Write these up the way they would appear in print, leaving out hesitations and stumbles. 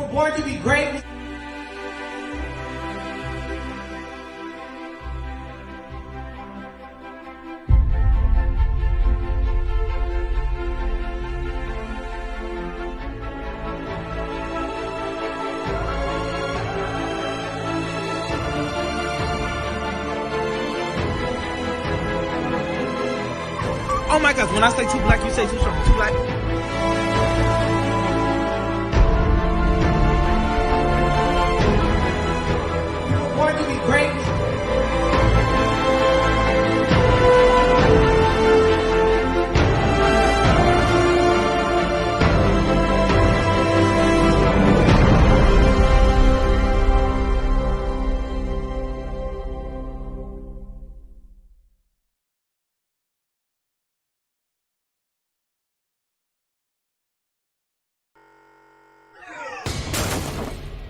were born to be great. Oh my gosh, when I say too black, you say too strong. Too black. You were born to be great.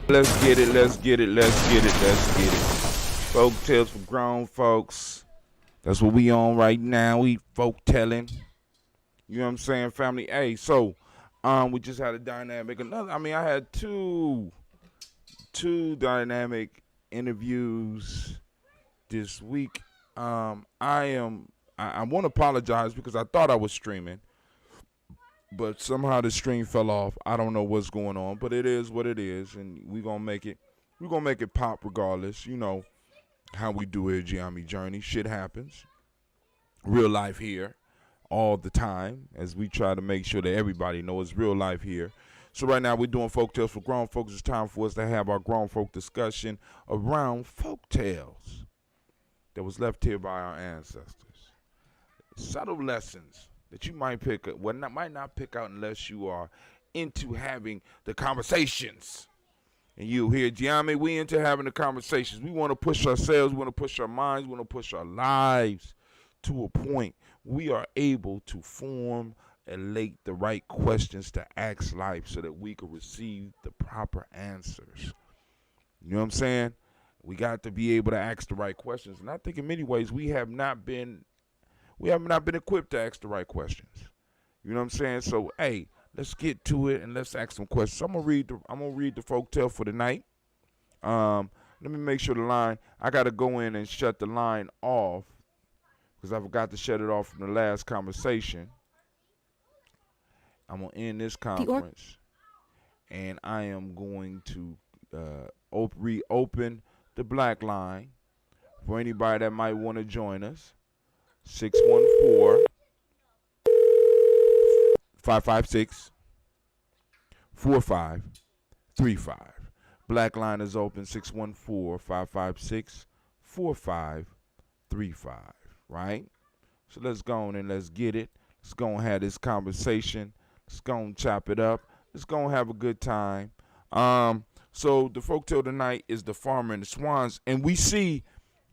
Let's get it, let's get it, let's get it, let's get it. Folk tales for grown folks. That's what we on right now. We folk telling. You know what I'm saying, family? Hey, so we just had a dynamic. I had two dynamic interviews this week. I want to apologize because I thought I was streaming, but somehow the stream fell off. I don't know what's going on, but it is what it is, and we're gonna make it pop regardless. You know how we do it, Giammi Journey. Shit happens. Real life here all the time, as we try to make sure that everybody knows it's real life here. So right now we're doing folk tales for grown folks. It's time for us to have our grown folk discussion around folk tales that was left here by our ancestors. Subtle lessons that you might pick up, might not pick out unless you are into having the conversations. And you here, Giammi, we into having the conversations. We want to push ourselves, we want to push our minds, we want to push our lives to a point we are able to formulate the right questions to ask life so that we can receive the proper answers. You know what I'm saying? We got to be able to ask the right questions. And I think in many ways we have not been equipped to ask the right questions. You know what I'm saying? So, hey, let's get to it and let's ask some questions. I'm gonna read the folktale for the night. Let me make sure the line. I gotta go in and shut the line off because I forgot to shut it off from the last conversation. I'm gonna end this conference, and I am going to reopen the black line for anybody that might want to join us. 614-556-4535. Black line is open, 614-556-4535. Right? So let's go on and let's get it. Let's go and have this conversation. Let's go and chop it up. Let's go and have a good time. So the folktale tonight is The Farmer and the Swans, and we see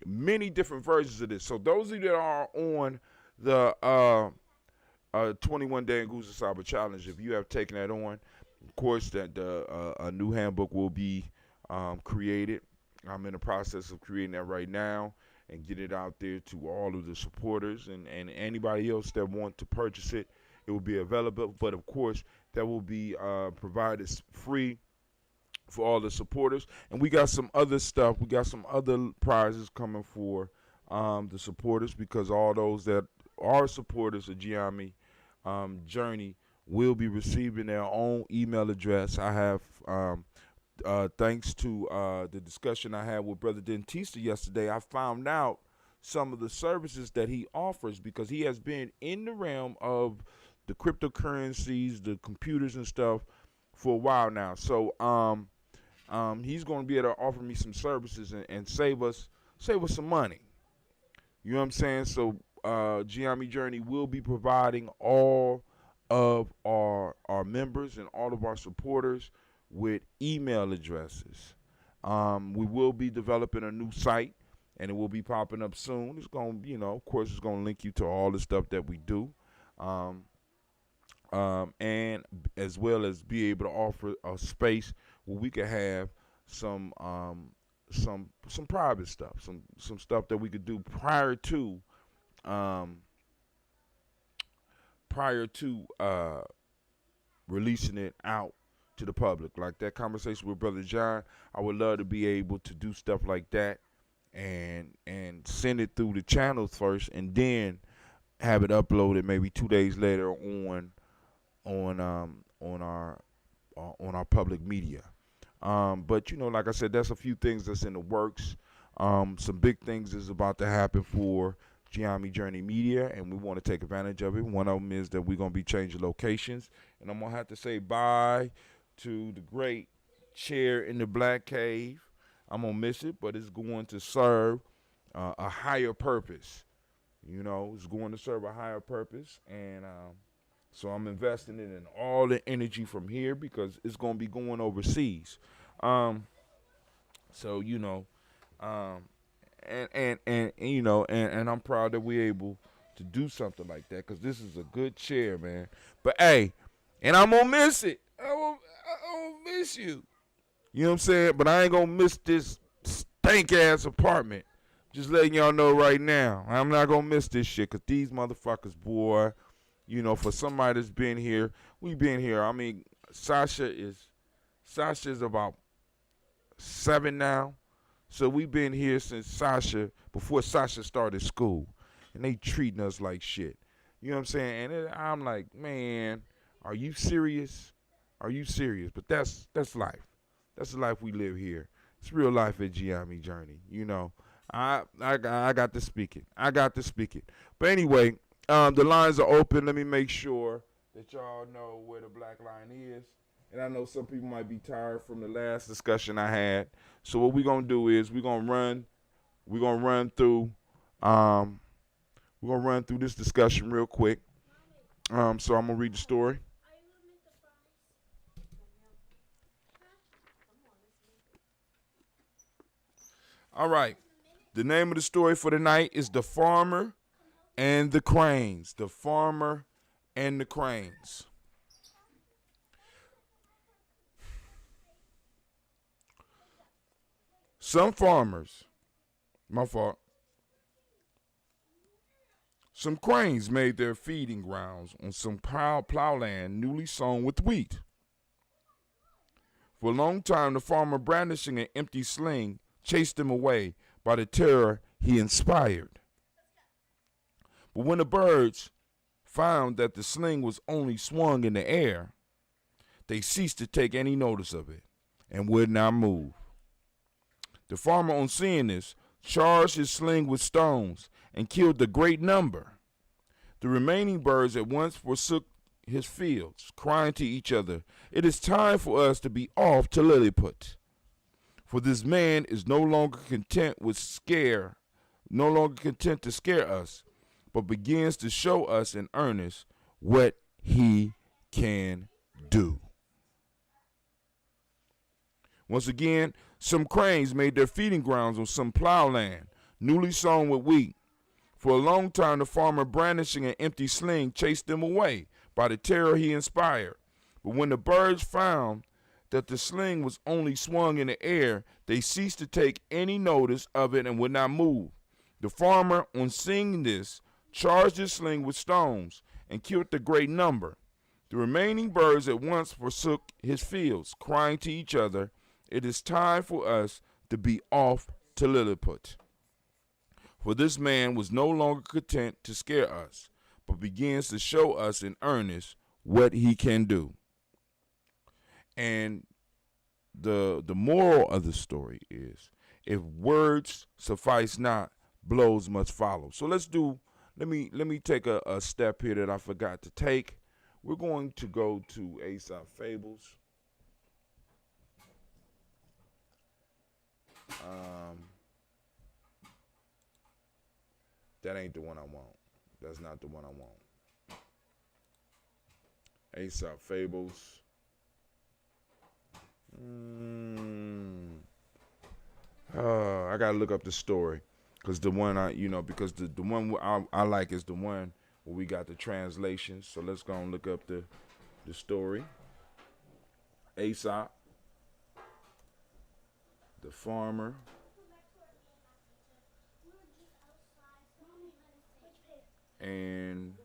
many different versions of this. So those of you that are on the 21-day Nguza Saba Challenge, if you have taken that on, of course, that a new handbook will be created. I'm in the process of creating that right now and get it out there to all of the supporters and anybody else that want to purchase it. It will be available, but of course, that will be provided free for all the supporters. And we got some other stuff. We got some other prizes coming for the supporters, because all those that are supporters of Giammi Journey will be receiving their own email address. I have, thanks to the discussion I had with Brother Dentista yesterday, I found out some of the services that he offers, because he has been in the realm of the cryptocurrencies, the computers and stuff for a while now. So he's going to be able to offer me some services and save us some money. You know what I'm saying? So Giammi Journey will be providing all of our members and all of our supporters with email addresses. We will be developing a new site, and it will be popping up soon. It's going to, of course, it's going to link you to all the stuff that we do. And as well as be able to offer a space where we can have some private stuff, some stuff that we could do prior to releasing it out to the public. Like that conversation with Brother John, I would love to be able to do stuff like that and send it through the channels first, and then have it uploaded maybe 2 days later on our public media. But like I said, that's a few things that's in the works. Some big things is about to happen for Giami Journey Media, and we want to take advantage of it. One of them is that we're going to be changing locations, and I'm going to have to say bye to the great chair in the Black Cave. I'm going to miss it, but it's going to serve a higher purpose. It's going to serve a higher purpose, and so I'm investing it in all the energy from here because it's going to be going overseas. So and I'm proud that we're able to do something like that because this is a good chair, man. But hey, and I'm gonna miss it. I'm gonna miss you. You know what I'm saying? But I ain't gonna miss this stank ass apartment. Just letting y'all know right now, I'm not gonna miss this shit because these motherfuckers, boy. For somebody that's been here, we been here. I mean, Sasha's about 7 now. So we've been here since before Sasha started school. And they treating us like shit. You know what I'm saying? And I'm like, man, are you serious? Are you serious? But that's life. That's the life we live here. It's real life at Giami Journey. I got to speak it. But anyway, the lines are open. Let me make sure that y'all know where the black line is. And I know some people might be tired from the last discussion I had. So what we're gonna do is we're gonna run through this discussion real quick. So I'm gonna read the story. All right. The name of the story for tonight is The Farmer and the Cranes. The Farmer and the Cranes. Some cranes made their feeding grounds on some plowland newly sown with wheat. For a long time, the farmer, brandishing an empty sling, chased them away by the terror he inspired. But when the birds found that the sling was only swung in the air, they ceased to take any notice of it and would not move. The farmer, on seeing this, charged his sling with stones and killed a great number. The remaining birds at once forsook his fields, crying to each other, "It is time for us to be off to Lilliput." For this man is no longer content to scare us, but begins to show us in earnest what he can do. Once again, some cranes made their feeding grounds on some plowland, newly sown with wheat. For a long time, the farmer, brandishing an empty sling, chased them away by the terror he inspired. But when the birds found that the sling was only swung in the air, they ceased to take any notice of it and would not move. The farmer, on seeing this, charged his sling with stones and killed a great number. The remaining birds at once forsook his fields, crying to each other, "It is time for us to be off to Lilliput." For this man was no longer content to scare us, but begins to show us in earnest what he can do. And the moral of the story is, if words suffice not, blows must follow. So let me take a step here that I forgot to take. We're going to go to Aesop Fables. That ain't the one I want. That's not the one I want. Aesop Fables. I gotta look up the story, cause the one because the one I like is the one where we got the translation. So let's go and look up the story. Aesop, the farmer, and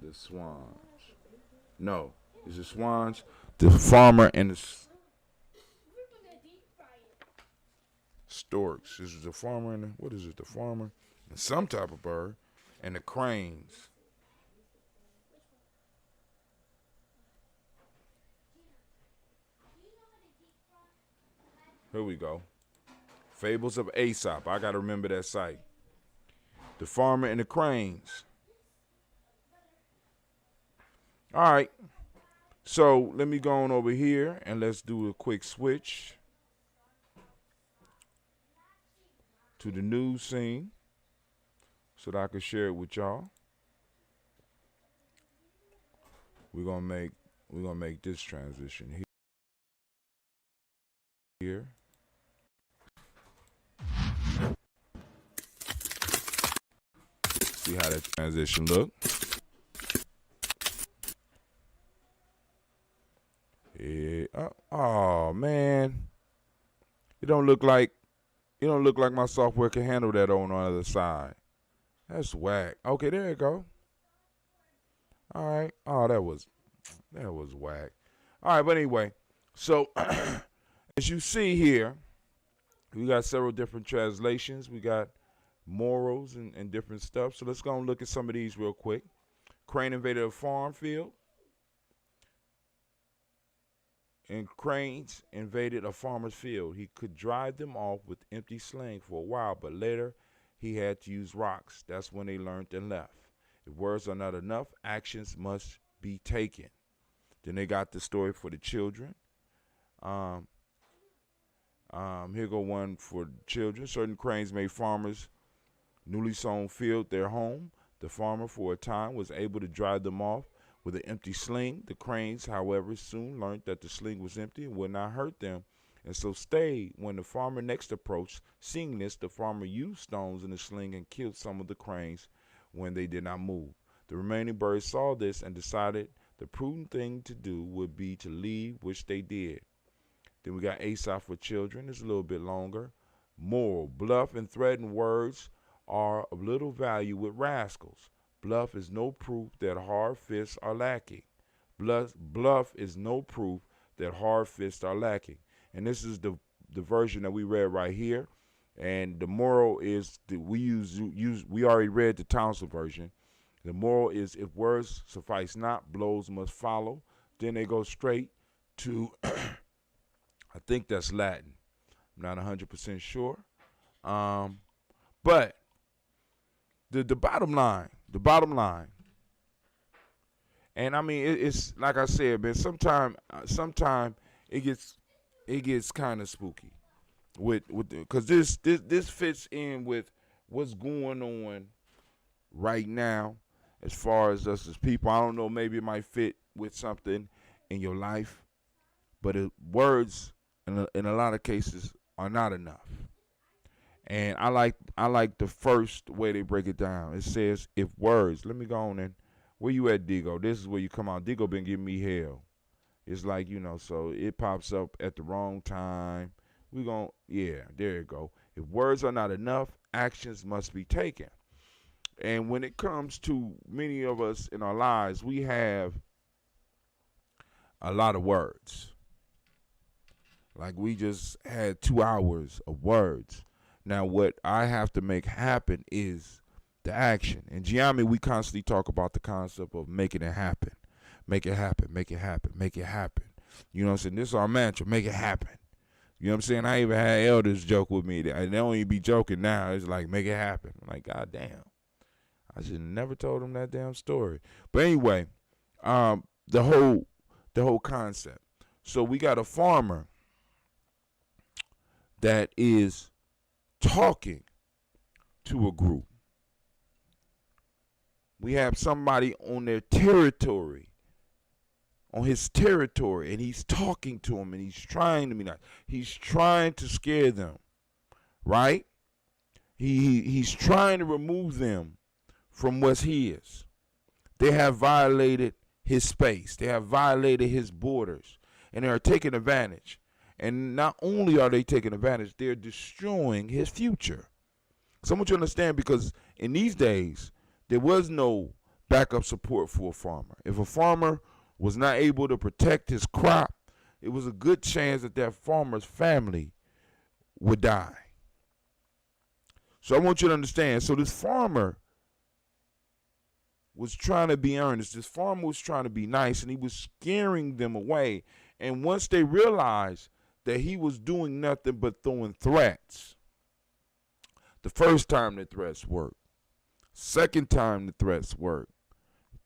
the swans. No, is it swans? The farmer and the storks. This is the farmer and what is it? The farmer and some type of bird and the cranes. Here we go. Fables of Aesop. I got to remember that site. The farmer and the cranes. All right. So let me go on over here and let's do a quick switch to the news scene so that I can share it with y'all. We're gonna make this transition here. See how that transition look. Yeah. Oh man, it don't look like my software can handle that on the other side. That's whack. Okay, there you go. All right. Oh, that was whack. All right, but anyway, so as you see here, we got several different translations. We got morals and different stuff. So let's go and look at some of these real quick. Crane invaded a farm field. And cranes invaded a farmer's field. He could drive them off with empty sling for a while, but later he had to use rocks. That's when they learned and left. If words are not enough, actions must be taken. Then they got the story for the children. Here go one for the children. Certain cranes made farmers' newly sown field their home. The farmer, for a time, was able to drive them off with an empty sling. The cranes, however, soon learned that the sling was empty and would not hurt them, and so stayed. When the farmer next approached, seeing this, the farmer used stones in the sling and killed some of the cranes when they did not move. The remaining birds saw this and decided the prudent thing to do would be to leave, which they did. Then we got Aesop for children. It's a little bit longer. Moral: bluff and threatened words are of little value with rascals. Bluff is no proof that hard fists are lacking. Bluff is no proof that hard fists are lacking. And this is the version that we read right here. And the moral is that we already read the Townsend version. The moral is, if words suffice not, blows must follow. Then they go straight to, I think that's Latin. I'm not 100% sure. But the bottom line, and I mean, it's like I said, man, sometime it gets kind of spooky because this fits in with what's going on right now as far as us as people. I don't know, maybe it might fit with something in your life, but words in a lot of cases are not enough. And I like the first way they break it down. It says, if words, let me go on and, where you at, Digo? This is where you come out. Digo been giving me hell. It's like, so it pops up at the wrong time. Yeah, there you go. If words are not enough, actions must be taken. And when it comes to many of us in our lives, we have a lot of words. Like we just had 2 hours of words. Now, what I have to make happen is the action. In Giammi, we constantly talk about the concept of making it happen. Make it happen, make it happen, make it happen. You know what I'm saying? This is our mantra, make it happen. You know what I'm saying? I even had elders joke with me. They don't even be joking now. It's like, make it happen. I'm like, God damn. I should have never told them that damn story. But anyway, the whole concept. So we got a farmer that is talking to a group. We have somebody on their territory, on his territory, and he's talking to them, and he's trying to be nice. He's trying to scare them, right? He's trying to remove them from what's his. They have violated his space. They have violated his borders, and they are taking advantage. And not only are they taking advantage, they're destroying his future. So I want you to understand, because in these days, there was no backup support for a farmer. If a farmer was not able to protect his crop, it was a good chance that that farmer's family would die. So I want you to understand. So this farmer was trying to be earnest. This farmer was trying to be nice, and he was scaring them away. And once they realized that he was doing nothing but throwing threats, the first time the threats worked, second time the threats worked,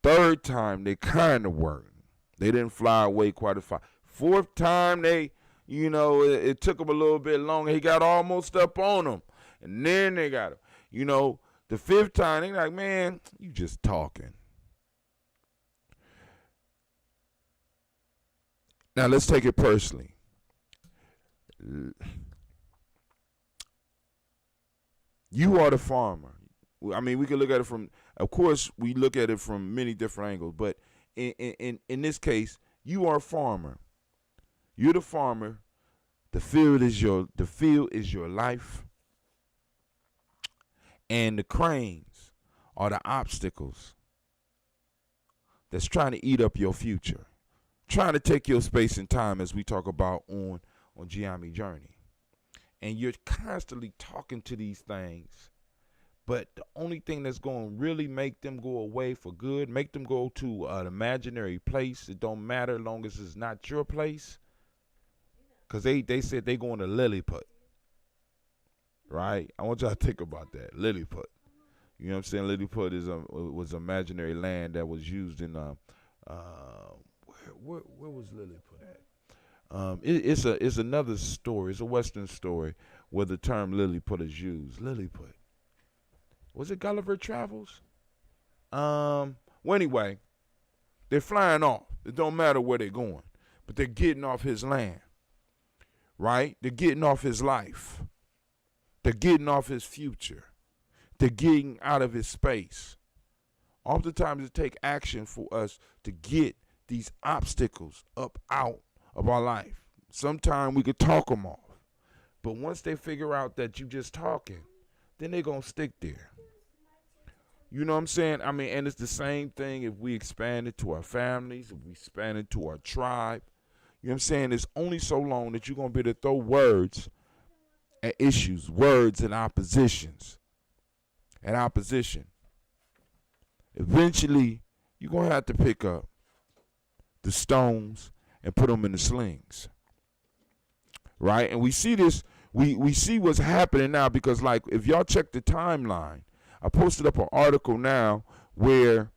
third time they kind of worked. They didn't fly away quite as far. Fourth time it took him a little bit longer. He got almost up on them, and then they got him. The fifth time, they like, man, you just talking. Now, let's take it personally. You are the farmer. I mean, we can look at it from, of course, we look at it from many different angles, but in this case, you are a farmer. You're the farmer. The field is your life. And the cranes are the obstacles that's trying to eat up your future, trying to take your space and time, as we talk about on Giammi Journey. And you're constantly talking to these things, but the only thing that's going to really make them go away for good, make them go to an imaginary place, it don't matter as long as it's not your place, because they said they going to Lilliput. Right? I want y'all to think about that. Lilliput. You know what I'm saying? Lilliput was imaginary land that was used in where was Lilliput at? It's another story. It's a Western story where the term Lilliput is used. Lilliput. Was it Gulliver Travels? Well, anyway, they're flying off. It don't matter where they're going, but they're getting off his land. Right? They're getting off his life. They're getting off his future. They're getting out of his space. Oftentimes it takes action for us to get these obstacles up out of our life. Sometimes we could talk them off. But once they figure out that you just talking, then they're going to stick there. You know what I'm saying? I mean, and it's the same thing if we expand it to our families, if we expand it to our tribe. You know what I'm saying? It's only so long that you're going to be able to throw words at issues, words and opposition. Eventually, you're going to have to pick up the stones and put them in the slings. Right? And we see this, we see what's happening now because, like, if y'all check the timeline, I posted up an article now where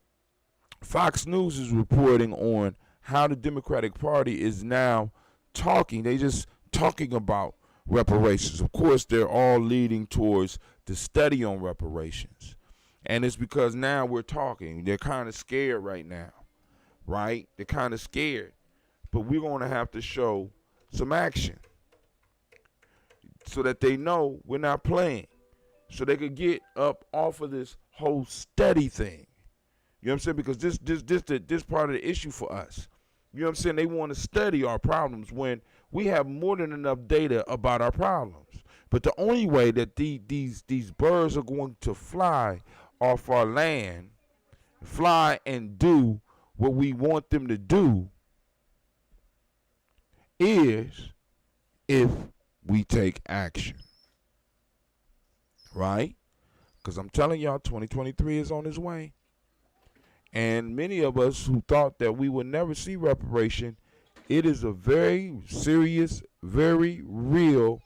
Fox News is reporting on how the Democratic Party is now talking. They just talking about reparations. Of course, they're all leading towards the study on reparations. And it's because now we're talking. They're kind of scared right now, right? They're kind of scared. But we're going to have to show some action so that they know we're not playing, so they could get up off of this whole study thing. You know what I'm saying? Because this part of the issue for us. You know what I'm saying? They want to study our problems when we have more than enough data about our problems. But the only way that these birds are going to fly off our land, fly and do what we want them to do, is if we take action. Right? Because I'm telling y'all, 2023 is on its way. And many of us who thought that we would never see reparation, it is a very serious, very real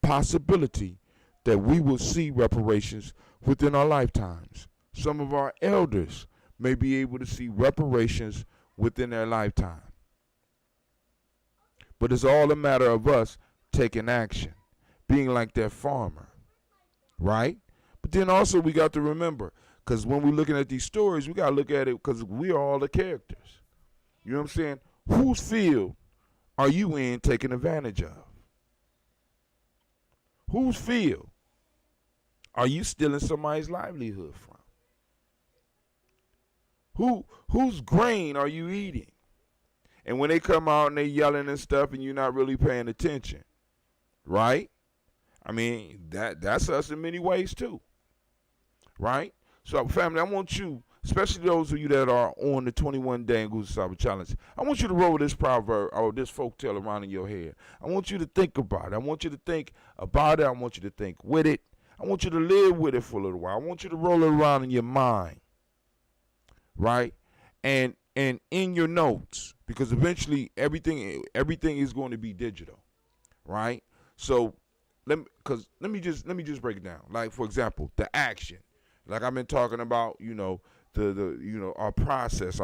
possibility that we will see reparations within our lifetimes. Some of our elders may be able to see reparations within their lifetime. But it's all a matter of us taking action, being like that farmer, right? But then also we got to remember, because when we're looking at these stories, we got to look at it because we are all the characters. You know what I'm saying? Whose field are you in taking advantage of? Whose field are you stealing somebody's livelihood from? Whose grain are you eating? And when they come out and they yelling and stuff and you're not really paying attention, right? I mean, that's us in many ways too, right? So, family, I want you especially those of you that are on the 21-day Nguzo Saba Challenge, I want you to roll this proverb or this folk tale around in your head. I want you to think about it. I want you to think about it. I want you to think with it. I want you to live with it for a little while. I want you to roll it around in your mind, right? And in your notes, because eventually everything is going to be digital, right? So let me just break it down. Like, for example, the action. Like I've been talking about, our process.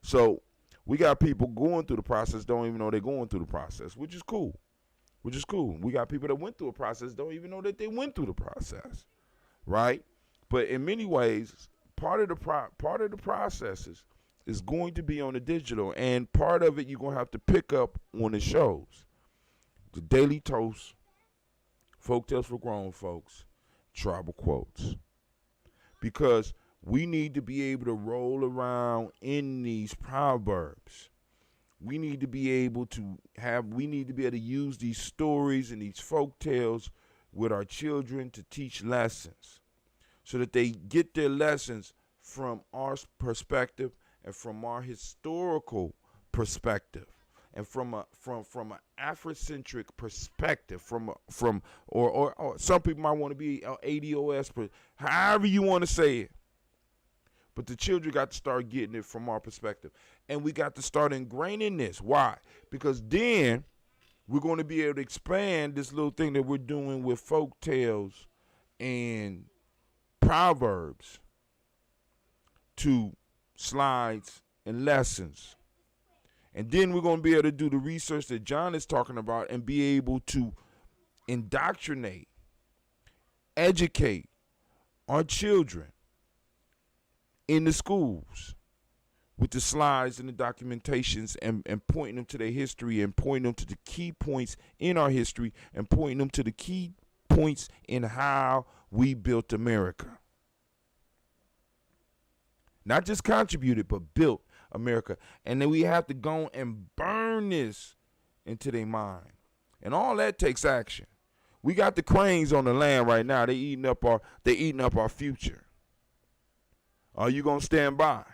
So we got people going through the process, don't even know they're going through the process, which is cool. We got people that went through a process, don't even know that they went through the process, right? But in many ways, part of the processes is going to be on the digital, and part of it you're gonna have to pick up on the shows, the Daily Toast, Folktales for Grown Folks, Tribal Quotes, because we need to be able to roll around in these proverbs. We need to be able to use these stories and these folk tales with our children to teach lessons so that they get their lessons from our perspective and from our historical perspective and from an Afrocentric perspective, or some people might want to be ADOS, but however you want to say it. But the children got to start getting it from our perspective. And we got to start ingraining this. Why? Because then we're going to be able to expand this little thing that we're doing with folk tales and proverbs to slides and lessons. And then we're going to be able to do the research that John is talking about and be able to indoctrinate, educate our children in the schools with the slides and the documentations and pointing them to their history and pointing them to the key points in our history and pointing them to the key points in how we built America. Not just contributed, but built America. And then we have to go and burn this into their mind. And all that takes action. We got the cranes on the land right now. They eating up our future. Are you going to stand by?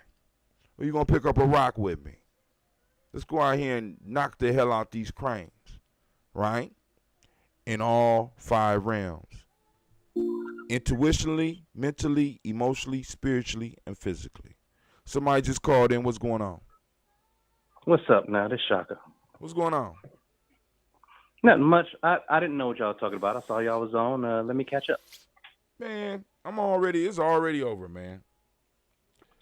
Or you going to pick up a rock with me? Let's go out here and knock the hell out these cranes, right? In all 5 realms. Intuitionally, mentally, emotionally, spiritually, and physically. Somebody just called in. What's going on? What's up now? This Shaka. What's going on? Nothing much. I didn't know what y'all were talking about. I saw y'all was on. Let me catch up. Man, it's already over, man.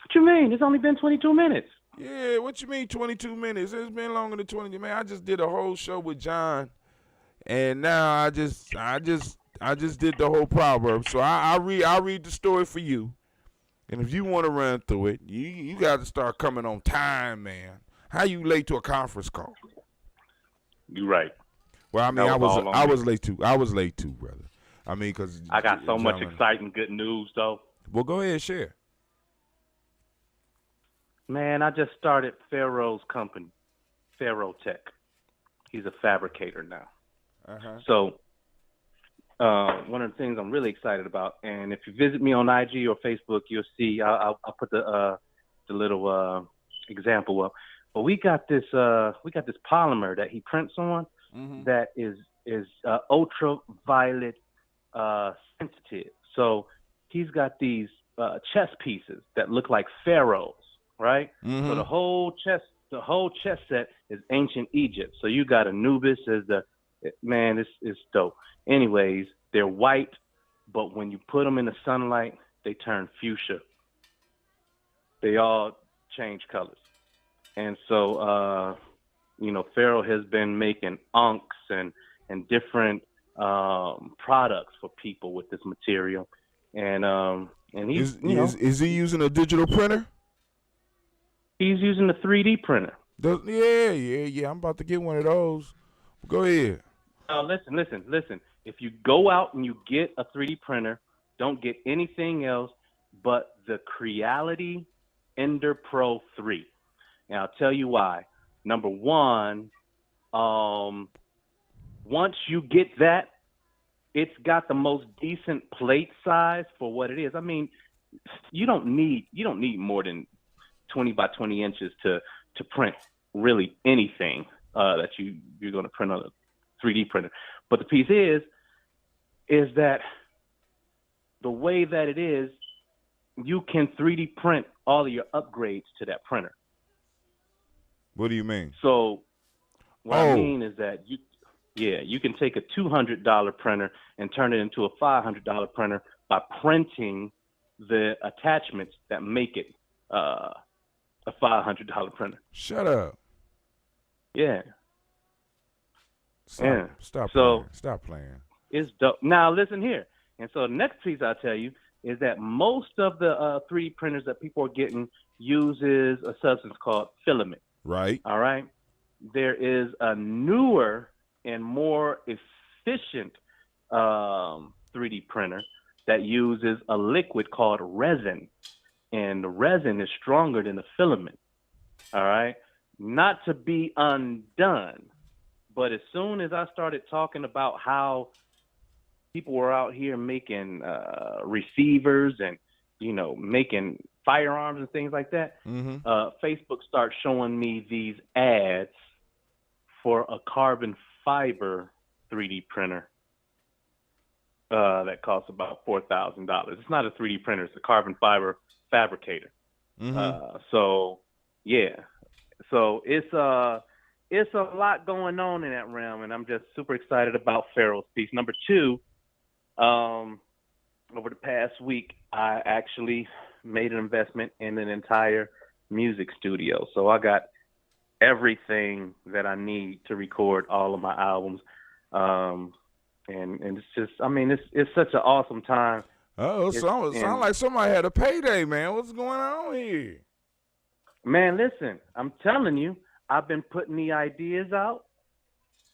What you mean? It's only been 22 minutes. Yeah, what you mean 22 minutes? It's been longer than 20. Man, I just did a whole show with John, and now I just did the whole proverb. So I'll read the story for you, and if you want to run through it, you got to start coming on time, man. How you late to a conference call? You right. Well, I mean, I was late too. I was late too, brother. I mean, because I got so much exciting good news though. Well, go ahead, share. Man, I just started Pharaoh's company, Pharaoh Tech. He's a fabricator now. Uh-huh. So one of the things I'm really excited about, and if you visit me on IG or Facebook, you'll see I'll put the little example up. But we got this polymer that he prints on that is ultraviolet sensitive. So he's got these chess pieces that look like pharaohs. Right? So the whole chess set is ancient Egypt. So you got Anubis as it's dope. Anyways, they're white, but when you put them in the sunlight, they turn fuchsia. They all change colors. And so, Pharaoh has been making unks and different products for people with this material. And he's, is he using a digital printer? He's using a 3D printer. Yeah. I'm about to get one of those. Go ahead. Listen. If you go out and you get a 3D printer, don't get anything else but the Creality Ender Pro 3. And I'll tell you why. Number one, once you get that, it's got the most decent plate size for what it is. I mean, you don't need more than 20 by 20 inches to print really anything that you're going to print on a 3D printer. But the piece is that the way that it is, you can 3D print all of your upgrades to that printer. What do you mean? So what I mean is that you can take a $200 printer and turn it into a $500 printer by printing the attachments that make it a $500 printer. Shut up. Yeah. Stop playing. It's dope. Now listen here. And so the next piece I'll tell you is that most of the 3D printers that people are getting uses a substance called filament. Right. All right. There is a newer and more efficient 3D printer that uses a liquid called resin. And the resin is stronger than the filament. All right. Not to be undone. But as soon as I started talking about how people were out here making receivers and, making firearms and things like that, Facebook starts showing me these ads for a carbon fiber 3D printer that costs about $4,000. It's not a 3D printer; it's a carbon fiber fabricator. So it's a lot going on in that realm, and I'm just super excited about Pharaoh's piece. Number two, over the past week, I actually made an investment in an entire music studio. So I got everything that I need to record all of my albums. And it's just, it's such an awesome time. Sound like somebody had a payday, man. What's going on here? Man, listen, I'm telling you, I've been putting the ideas out,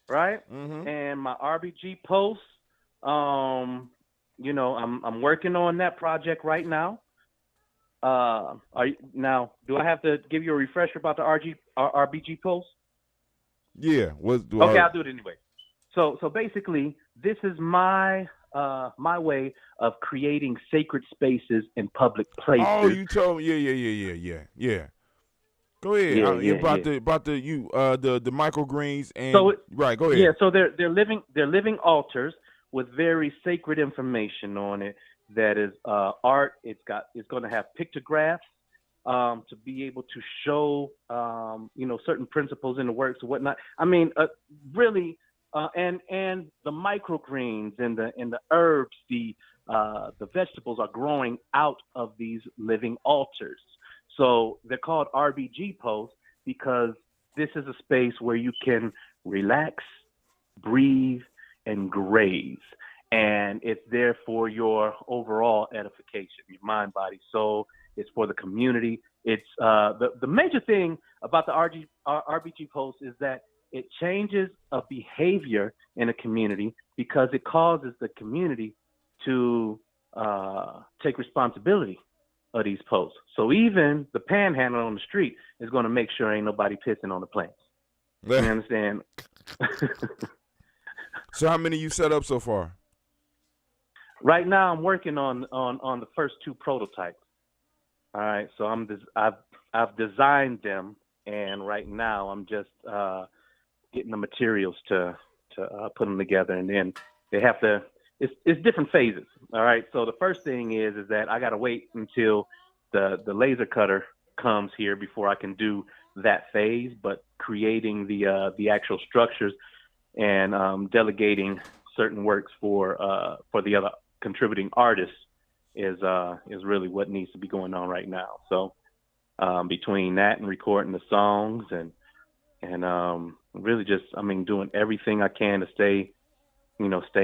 right? And my RBG posts, I'm working on that project right now. Now, do I have to give you a refresher about the RBG post? Yeah. Okay, I'll do it anyway. So basically, this is my way of creating sacred spaces in public places. Oh, you told me. Yeah. Go ahead. The microgreens and go ahead. Yeah, so they're living altars with very sacred information on it. That is art. It's going to have pictographs to be able to show certain principles in the works and whatnot. Really, and the microgreens and the herbs, the vegetables are growing out of these living altars. So they're called RBG posts because this is a space where you can relax, breathe, and graze. And it's there for your overall edification, your mind, body, soul. It's for the community. It's the major thing about the RBG post is that it changes a behavior in a community because it causes the community to take responsibility of these posts. So even the panhandler on the street is going to make sure ain't nobody pissing on the plants. You understand? So how many you set up so far? Right now, I'm working on the first two prototypes. All right, so I've designed them, and right now I'm just getting the materials to put them together, and then they have to. It's different phases. All right, so the first thing is that I got to wait until the laser cutter comes here before I can do that phase. But creating the actual structures and delegating certain works for the other contributing artists is really what needs to be going on right now. So between that and recording the songs and really just doing everything I can to stay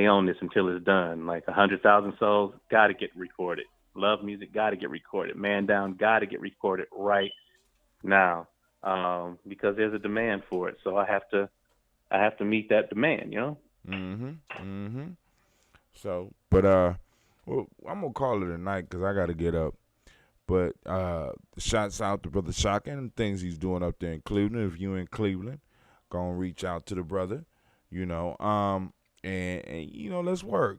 on this until it's done. Like 100,000 Souls got to get recorded. Love Music got to get recorded. Man Down got to get recorded right now because there's a demand for it. So I have to meet that demand. So, but I'm gonna call it a night because I gotta get up. But shouts out to Brother Shaka and things he's doing up there in Cleveland. If you in Cleveland, gonna reach out to the brother, and let's work.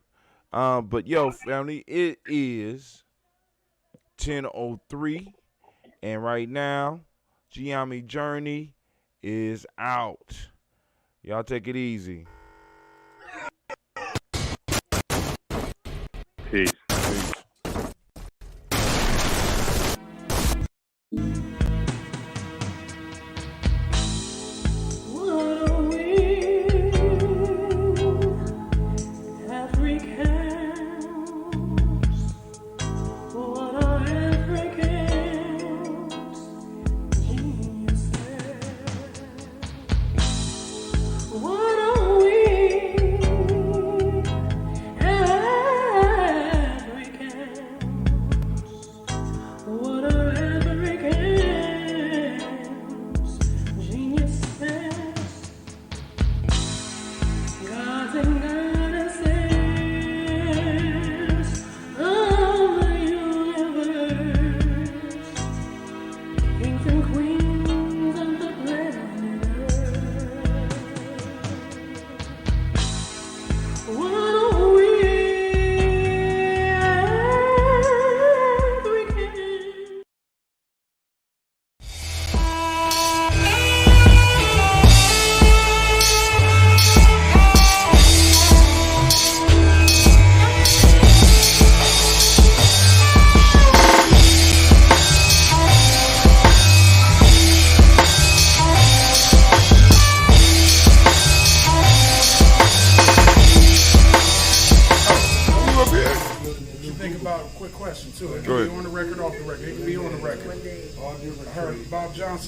But yo, family, it is 10:03. And right now, Giami Journey is out. Y'all take it easy. Peace.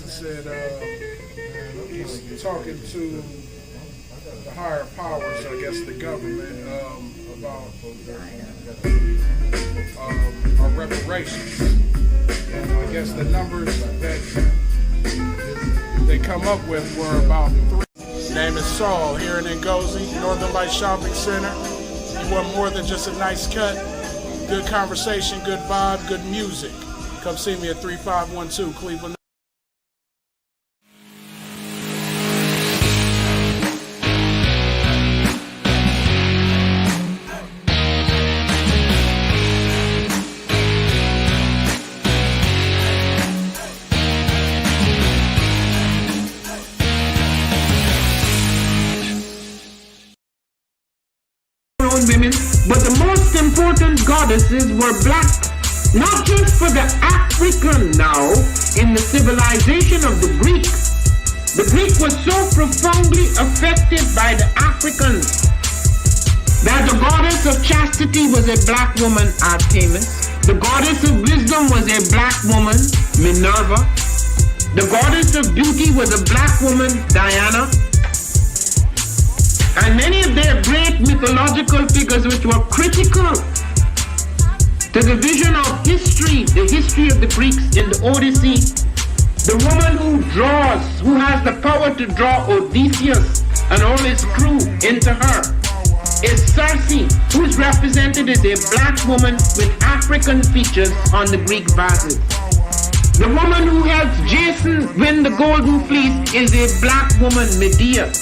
Said he's talking to the higher powers, I guess the government, about our reparations. And I guess the numbers that they come up with were about 3. Name is Saul, here in Ngozi, Northern Light Shopping Center. You want more than just a nice cut? Good conversation, good vibe, good music. Come see me at 3512 Cleveland. Women, but the most important goddesses were black, not just for the African now, in the civilization of the Greek. The Greek was so profoundly affected by the Africans that the goddess of chastity was a black woman, Artemis. The goddess of wisdom was a black woman, Minerva. The goddess of beauty was a black woman, Diana. And many of their great mythological figures which were critical to the vision of history, the history of the Greeks in the Odyssey, the woman who draws, who has the power to draw Odysseus and all his crew into her, is Circe, who is represented as a black woman with African features on the Greek vases. The woman who helps Jason win the Golden Fleece is a black woman, Medea.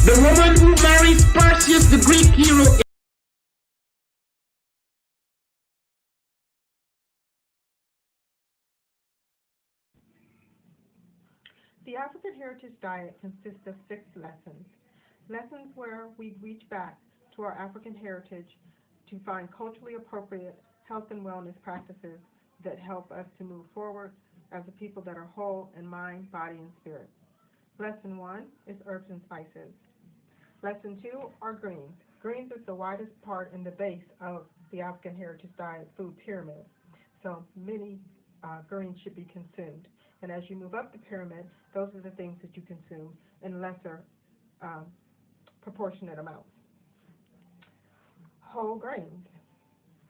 The woman who marries Perseus, the Greek hero. The African Heritage Diet consists of 6 lessons. Lessons where we reach back to our African heritage to find culturally appropriate health and wellness practices that help us to move forward as a people that are whole in mind, body, and spirit. Lesson 1 is herbs and spices. Lesson 2 are greens. Greens is the widest part in the base of the African Heritage Diet food pyramid. So many greens should be consumed. And as you move up the pyramid, those are the things that you consume in lesser proportionate amounts. Whole grains.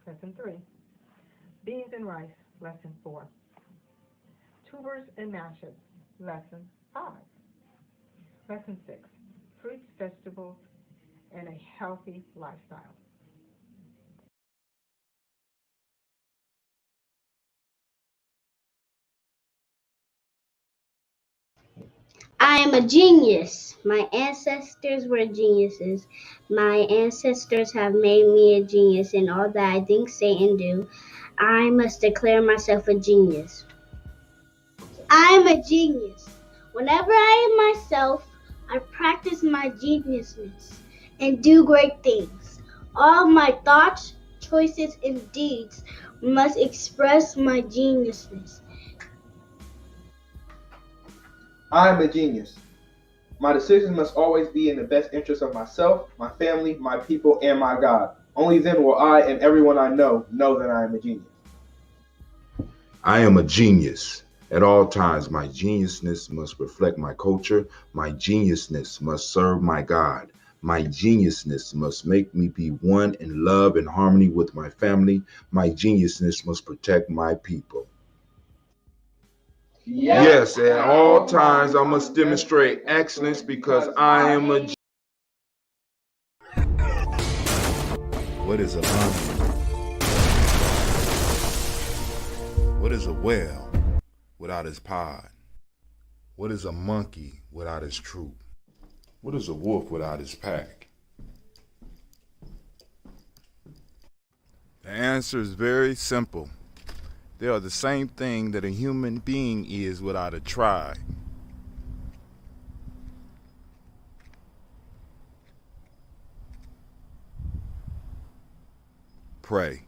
Lesson 3. Beans and rice. Lesson 4. Tubers and mashes. Lesson 5. Lesson 6. Fruits, vegetables, and a healthy lifestyle. I am a genius. My ancestors were geniuses. My ancestors have made me a genius in all that I think, say, and do. I must declare myself a genius. I am a genius. Whenever I am myself, I practice my geniusness and do great things. All my thoughts, choices, and deeds must express my geniusness. I am a genius. My decisions must always be in the best interest of myself, my family, my people, and my God. Only then will I and everyone I know that I am a genius. I am a genius. At all times, my geniusness must reflect my culture. My geniusness must serve my God. My geniusness must make me be one in love and harmony with my family. My geniusness must protect my people. Yes, at all times I must demonstrate excellence because I am a. What is a lion? What is a whale without his pod? What is a monkey without his troop? What is a wolf without his pack? The answer is very simple. They are the same thing that a human being is without a tribe. Pray.